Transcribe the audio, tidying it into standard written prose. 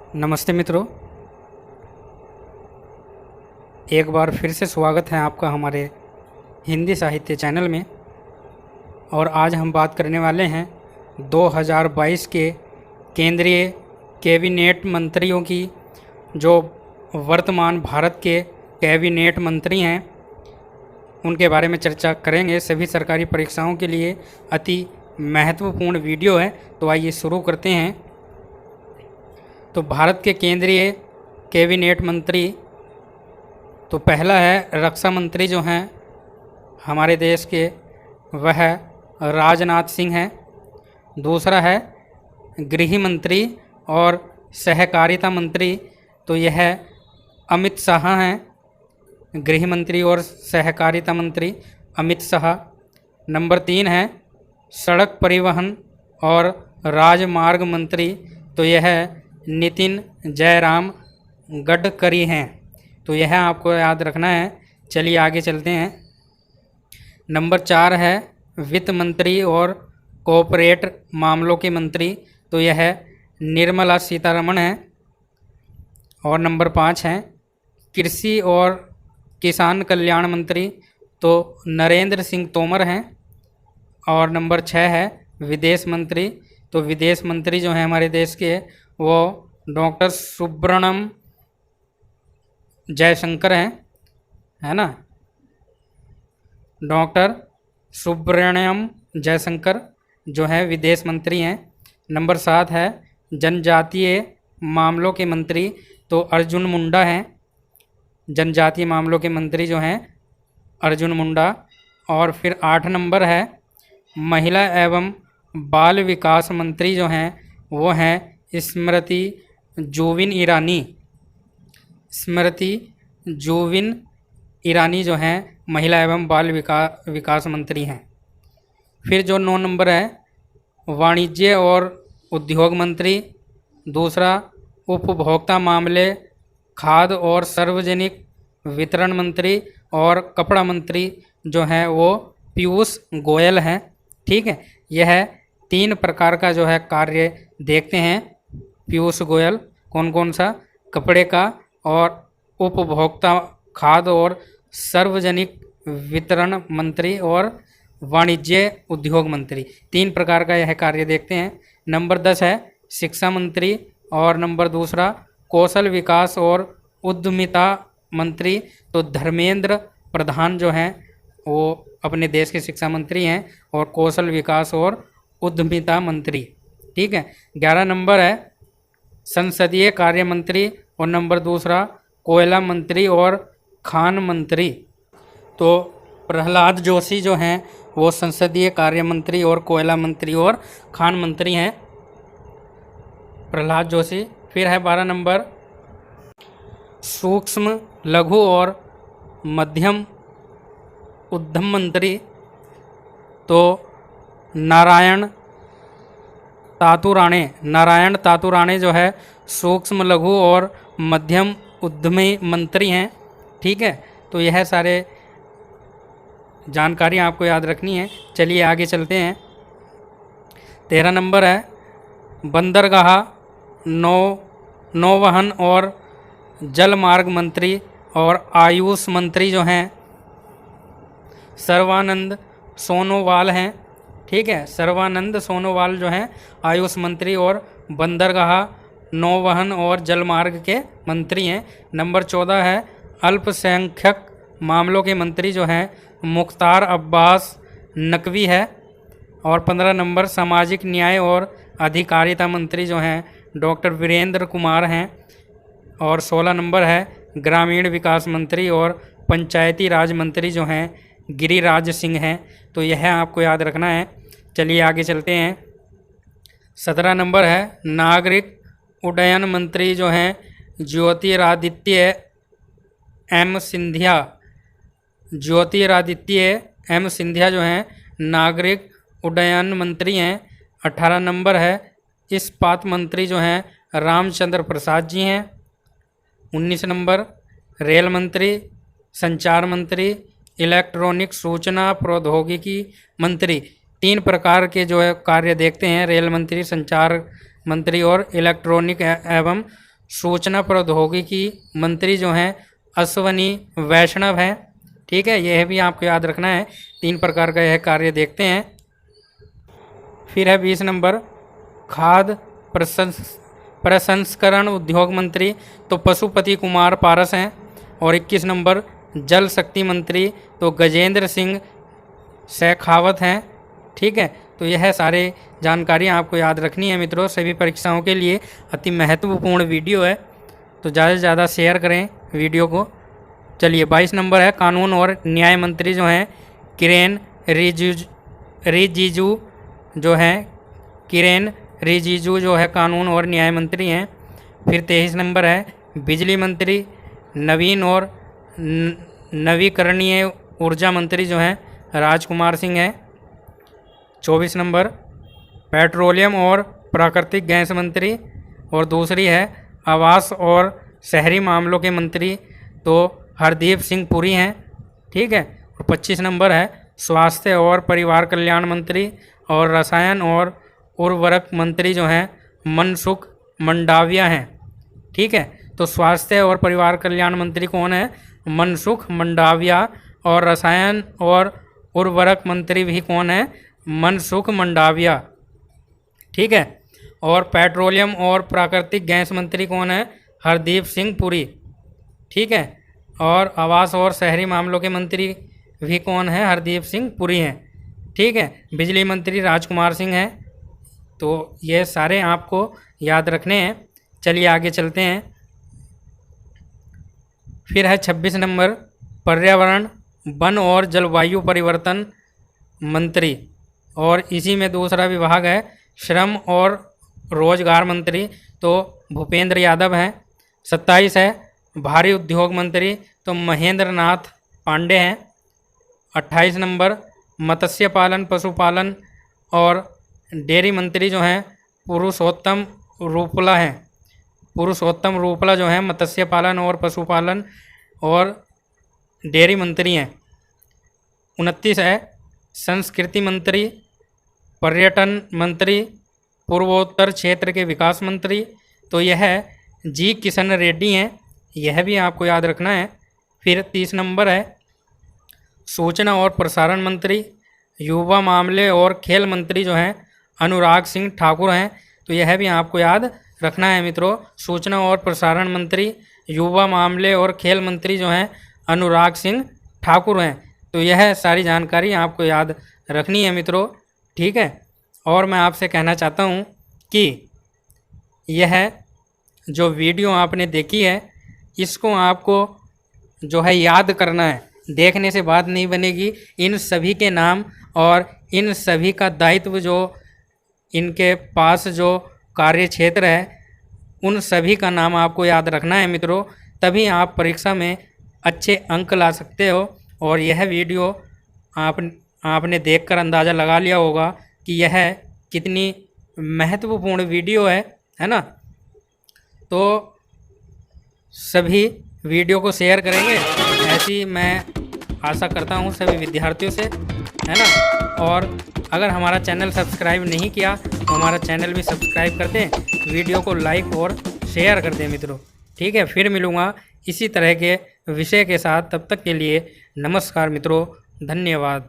नमस्ते मित्रों, एक बार फिर से स्वागत है आपका हमारे हिंदी साहित्य चैनल में। और आज हम बात करने वाले हैं 2022 के केंद्रीय कैबिनेट मंत्रियों की, जो वर्तमान भारत के कैबिनेट मंत्री हैं उनके बारे में चर्चा करेंगे। सभी सरकारी परीक्षाओं के लिए अति महत्वपूर्ण वीडियो है, तो आइए शुरू करते हैं। तो भारत के केंद्रीय कैबिनेट मंत्री, तो पहला है रक्षा मंत्री जो हैं हमारे देश के, वह राजनाथ सिंह हैं। दूसरा है गृह मंत्री और सहकारिता मंत्री, तो यह अमित शाह हैं। गृह मंत्री और सहकारिता मंत्री अमित शाह। नंबर 3 है सड़क परिवहन और राजमार्ग मंत्री, तो यह नितिन जयराम गडकरी हैं। तो यह आपको याद रखना है। चलिए आगे चलते हैं। नंबर 4 है वित्त मंत्री और कॉरपोरेट मामलों के मंत्री, तो यह निर्मला सीतारमण है। और नंबर 5 है कृषि और किसान कल्याण मंत्री, तो नरेंद्र सिंह तोमर हैं। और नंबर 6 है विदेश मंत्री, तो विदेश मंत्री जो हैं हमारे देश के, वो डॉक्टर सुब्रमण्यम जयशंकर हैं, है ना। डॉक्टर सुब्रमण्यम जयशंकर जो है विदेश मंत्री हैं। नंबर 7 है जनजातीय मामलों के मंत्री, तो अर्जुन मुंडा हैं। जनजातीय मामलों के मंत्री जो हैं अर्जुन मुंडा। और फिर 8 नंबर है महिला एवं बाल विकास मंत्री जो हैं वो हैं स्मृति जोबिन ईरानी। स्मृति जोबिन ईरानी जो हैं महिला एवं बाल विकास मंत्री हैं। फिर जो 9 नंबर है वाणिज्य और उद्योग मंत्री। दूसरा उपभोक्ता मामले, खाद्य और सार्वजनिक वितरण मंत्री और कपड़ा मंत्री जो हैं वो पीयूष गोयल हैं। ठीक है, यह 3 प्रकार का जो है कार्य देखते हैं पीयूष गोयल। कौन कौन सा? कपड़े का और उपभोक्ता, खाद्य और सार्वजनिक वितरण मंत्री और वाणिज्य उद्योग मंत्री। 3 प्रकार का यह कार्य देखते हैं। नंबर 10 है शिक्षा मंत्री। और नंबर 2 कौशल विकास और उद्यमिता मंत्री, तो धर्मेंद्र प्रधान जो हैं वो अपने देश के शिक्षा मंत्री हैं और कौशल विकास और उद्यमिता मंत्री। ठीक है। 11 नंबर है संसदीय कार्य मंत्री। और नंबर 2 कोयला मंत्री और खान मंत्री, तो प्रहलाद जोशी जो हैं वो संसदीय कार्य मंत्री और कोयला मंत्री और खान मंत्री हैं, प्रहलाद जोशी। फिर है 12 नंबर सूक्ष्म लघु और मध्यम उद्यम मंत्री, तो नारायण तातुराणे जो है सूक्ष्म लघु और मध्यम उद्यमी मंत्री हैं। ठीक है, तो यह सारे जानकारी आपको याद रखनी है। चलिए आगे चलते हैं। 13 नंबर है बंदरगाह, नौवहन और जल मार्ग मंत्री और आयुष मंत्री जो हैं सर्बानंद सोनोवाल हैं। ठीक है, सर्बानंद सोनोवाल जो हैं आयुष मंत्री और बंदरगाह, नौवहन और जलमार्ग के मंत्री हैं। नंबर 14 है अल्पसंख्यक मामलों के मंत्री जो हैं मुख्तार अब्बास नकवी है। और 15 नंबर सामाजिक न्याय और अधिकारिता मंत्री जो हैं डॉक्टर वीरेंद्र कुमार हैं। और 16 नंबर है ग्रामीण विकास मंत्री और पंचायती राज मंत्री जो हैं गिरिराज सिंह हैं। तो यह आपको याद रखना है। चलिए आगे चलते हैं। 17 नंबर है नागरिक उड्डयन मंत्री जो हैं ज्योतिरादित्य एम सिंधिया। ज्योतिरादित्य एम सिंधिया जो हैं नागरिक उड्डयन मंत्री हैं। 18 नंबर है इस्पात मंत्री जो हैं रामचंद्र प्रसाद जी हैं। 19 नंबर रेल मंत्री, संचार मंत्री, इलेक्ट्रॉनिक सूचना प्रौद्योगिकी मंत्री। 3 प्रकार के जो है कार्य देखते हैं रेल मंत्री, संचार मंत्री और इलेक्ट्रॉनिक एवं सूचना प्रौद्योगिकी मंत्री जो हैं अश्वनी वैष्णव हैं। ठीक है, यह भी आपको याद रखना है। 3 प्रकार का यह कार्य देखते हैं। फिर है 20 नंबर खाद्य प्रसंस्करण उद्योग मंत्री, तो पशुपति कुमार पारस हैं। और 21 नंबर जल शक्ति मंत्री, तो गजेंद्र सिंह शेखावत हैं। ठीक है, तो यह सारे जानकारियाँ आपको याद रखनी है मित्रों। सभी परीक्षाओं के लिए अति महत्वपूर्ण वीडियो है, तो ज़्यादा से ज़्यादा शेयर करें वीडियो को। चलिए 22 नंबर है कानून और न्याय मंत्री जो हैं किरेन रिजिजू जो हैं किरेन रिजिजू जो है कानून और न्याय मंत्री हैं। फिर 23 नंबर है बिजली मंत्री नवीन और नवीकरणीय ऊर्जा मंत्री जो हैं राजकुमार सिंह हैं। 24 नंबर पेट्रोलियम और प्राकृतिक गैस मंत्री, और दूसरी है आवास और शहरी मामलों के मंत्री, तो हरदीप सिंह पुरी हैं। ठीक है, और 25 नंबर है स्वास्थ्य और परिवार कल्याण मंत्री, और रसायन और उर्वरक मंत्री जो हैं मनसुख मंडाविया हैं। ठीक है, तो स्वास्थ्य और परिवार कल्याण मंत्री कौन है? मनसुख मंडाविया। और रसायन और उर्वरक मंत्री भी कौन है? मनसुख मंडाविया। ठीक है, और पेट्रोलियम और प्राकृतिक गैस मंत्री कौन है? हरदीप सिंह पुरी। ठीक है, और आवास और शहरी मामलों के मंत्री भी कौन है? हरदीप सिंह पुरी हैं। ठीक है, बिजली मंत्री राजकुमार सिंह हैं। तो ये सारे आपको याद रखने हैं। चलिए आगे चलते हैं। फिर है 26 नंबर पर्यावरण वन और जलवायु परिवर्तन मंत्री, और इसी में दूसरा विभाग है श्रम और रोजगार मंत्री, तो भूपेंद्र यादव हैं। 27 है भारी उद्योग मंत्री, तो महेंद्र नाथ पांडे हैं। 28 नंबर मत्स्य पालन पशुपालन और डेयरी मंत्री जो हैं पुरुषोत्तम रूपला हैं। पुरुषोत्तम रूपला जो हैं मत्स्य पालन और पशुपालन और डेयरी मंत्री हैं। 29 है संस्कृति मंत्री, पर्यटन मंत्री, पूर्वोत्तर क्षेत्र के विकास मंत्री, तो यह जी किशन रेड्डी हैं। यह भी आपको याद रखना है। फिर 30 नंबर है सूचना और प्रसारण मंत्री, युवा मामले और खेल मंत्री जो हैं अनुराग सिंह ठाकुर हैं। तो यह भी आपको याद रखना है मित्रों। सूचना और प्रसारण मंत्री, युवा मामले और खेल मंत्री जो हैं अनुराग सिंह ठाकुर हैं। तो यह सारी जानकारी आपको याद रखनी है मित्रों। ठीक है, और मैं आपसे कहना चाहता हूँ कि यह जो वीडियो आपने देखी है इसको आपको जो है याद करना है। देखने से बात नहीं बनेगी। इन सभी के नाम और इन सभी का दायित्व जो इनके पास जो कार्य क्षेत्र है उन सभी का नाम आपको याद रखना है मित्रों, तभी आप परीक्षा में अच्छे अंक ला सकते हो। और यह वीडियो आपने देखकर अंदाज़ा लगा लिया होगा कि यह कितनी महत्वपूर्ण वीडियो है ना। तो सभी वीडियो को शेयर करेंगे, ऐसी मैं आशा करता हूँ सभी विद्यार्थियों से, है ना। और अगर हमारा चैनल सब्सक्राइब नहीं किया तो हमारा चैनल भी सब्सक्राइब कर दें, वीडियो को लाइक और शेयर कर दें मित्रों। ठीक है, फिर मिलूँगा इसी तरह के विषय के साथ। तब तक के लिए नमस्कार मित्रों, धन्यवाद।